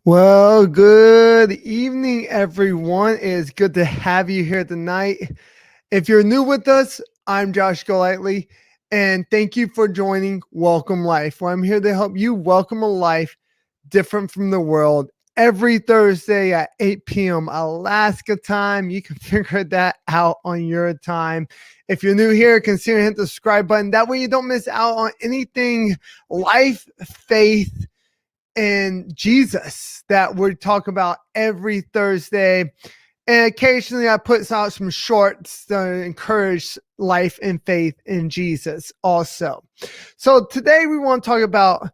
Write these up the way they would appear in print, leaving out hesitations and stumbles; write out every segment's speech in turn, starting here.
Well, good evening, everyone. It's good to have you here tonight. If you're new with us, I'm Josh Golightly, and thank you for joining Welcome Life, where I'm here to help you welcome a life different from the world every Thursday at 8 p.m. Alaska time. You can figure that out on your time. If you're new here, consider hitting the subscribe button. That way you don't miss out on anything life, faith, and Jesus that we talk about every Thursday. And occasionally I put out some shorts to encourage life and faith in Jesus also. So today we want to talk about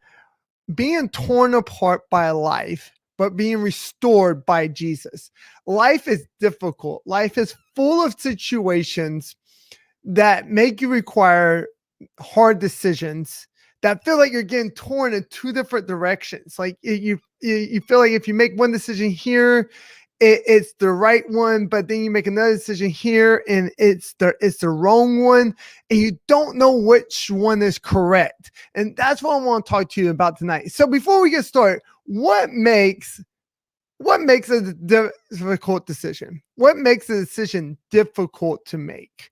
being torn apart by life, but being restored by Jesus. Life is difficult. Life is full of situations that make you require hard decisions that feel like you're getting torn in two different directions. Like you feel like if you make one decision here, it's the right one, but then you make another decision here and it's the wrong one, and you don't know which one is correct. And that's what I want to talk to you about tonight. So before we get started, what makes a difficult decision? What makes a decision difficult to make?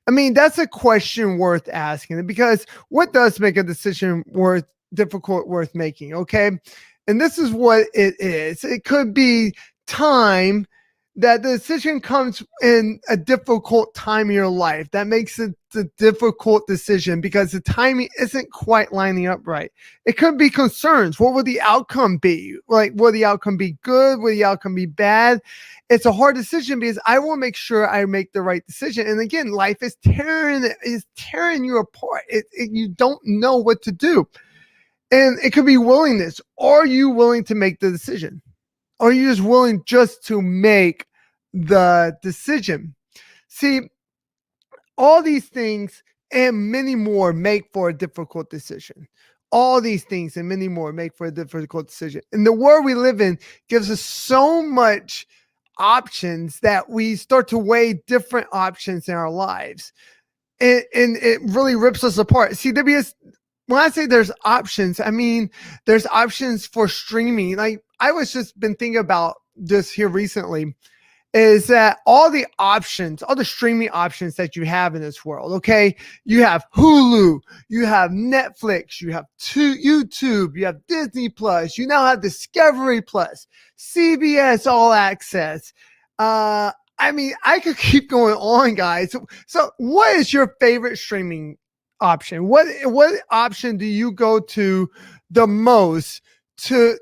I mean, that's a question worth asking, because what does make a decision worth making? Okay. And this is what it is. It could be time, that the decision comes in a difficult time in your life that makes it a difficult decision because the timing isn't quite lining up right. It could be concerns. What would the outcome be? Like, will the outcome be good? Will the outcome be bad? It's a hard decision because I want to make sure I make the right decision. And again, life is tearing you apart. You don't know what to do. And it could be willingness. Are you willing to make the decision? Are you just willing just to make the decision? See, all these things and many more make for a difficult decision. All these things and many more make for a difficult decision. And the world we live in gives us so much options that we start to weigh different options in our lives. And it really rips us apart. See, when I say there's options, I mean there's options for streaming. Like, I was just been thinking about this here recently, is that all the options, all the streaming options that you have in this world, okay? You have Hulu, you have Netflix, you have YouTube, you have Disney Plus, you now have Discovery Plus, CBS All Access. I mean, I could keep going on, guys. So what is your favorite streaming option? What option do you go to the most to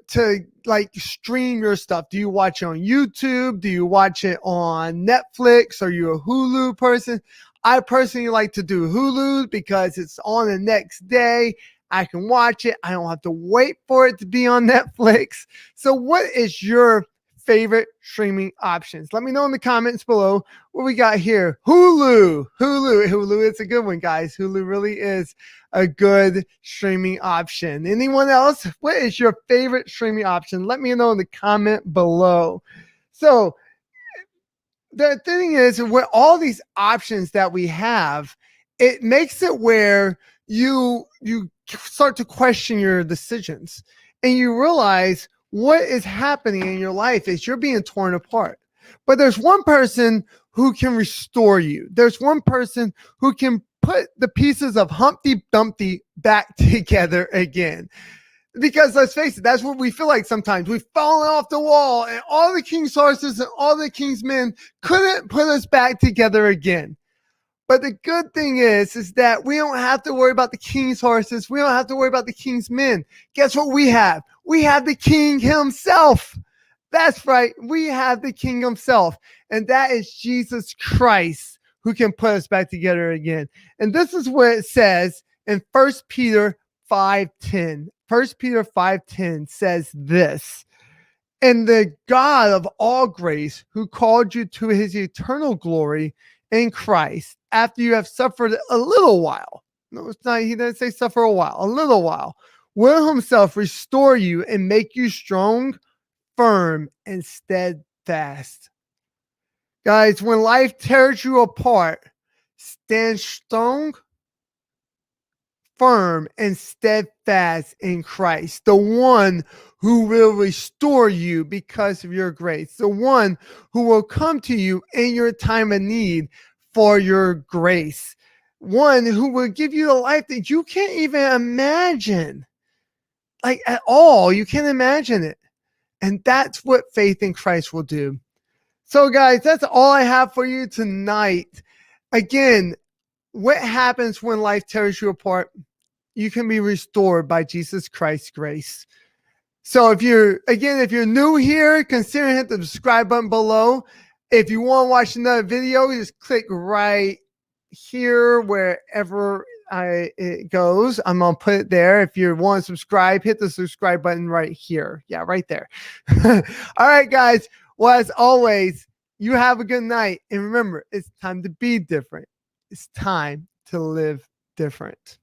like stream your stuff? Do you watch it on YouTube? Do you watch it on Netflix? Are you a Hulu person? I personally like to do Hulu because it's on the next day. I can watch it. I don't have to wait for it to be on Netflix. So what is your favorite streaming options? Let me know in the comments below. What we got here? Hulu. It's a good one, guys. Hulu really is a good streaming option. Anyone else? What is your favorite streaming option? Let me know in the comment below. So the thing is, with all these options that we have, it makes it where you start to question your decisions, and you realize what is happening in your life is you're being torn apart. But there's one person who can restore you. There's one person who can put the pieces of Humpty Dumpty back together again. Because let's face it, that's what we feel like sometimes. We've fallen off the wall, and all the king's horses and all the king's men couldn't put us back together again. But the good thing is that we don't have to worry about the king's horses. We don't have to worry about the king's men. Guess what we have? We have the king himself. That's right. We have the king himself. And that is Jesus Christ, who can put us back together again. And this is what it says in 1 Peter 5:10. 1 Peter 5:10 says this: "And the God of all grace, who called you to his eternal glory in Christ, after you have suffered a little while." No, it's not, he didn't say suffer a while, a little while. "Will himself restore you and make you strong, firm, and steadfast." Guys, when life tears you apart, stand strong, firm and steadfast in Christ, the one who will restore you because of your grace, the one who will come to you in your time of need for your grace, one who will give you the life that you can't even imagine, like at all. You can't imagine it. And that's what faith in Christ will do. So, guys, that's all I have for you tonight. Again, what happens when life tears you apart? You can be restored by Jesus Christ's grace. So if you're new here, consider hitting the subscribe button below. If you want to watch another video, just click right here wherever it goes. I'm going to put it there. If you want to subscribe, hit the subscribe button right here. Yeah, right there. All right, guys. Well, as always, you have a good night. And remember, it's time to be different. It's time to live different.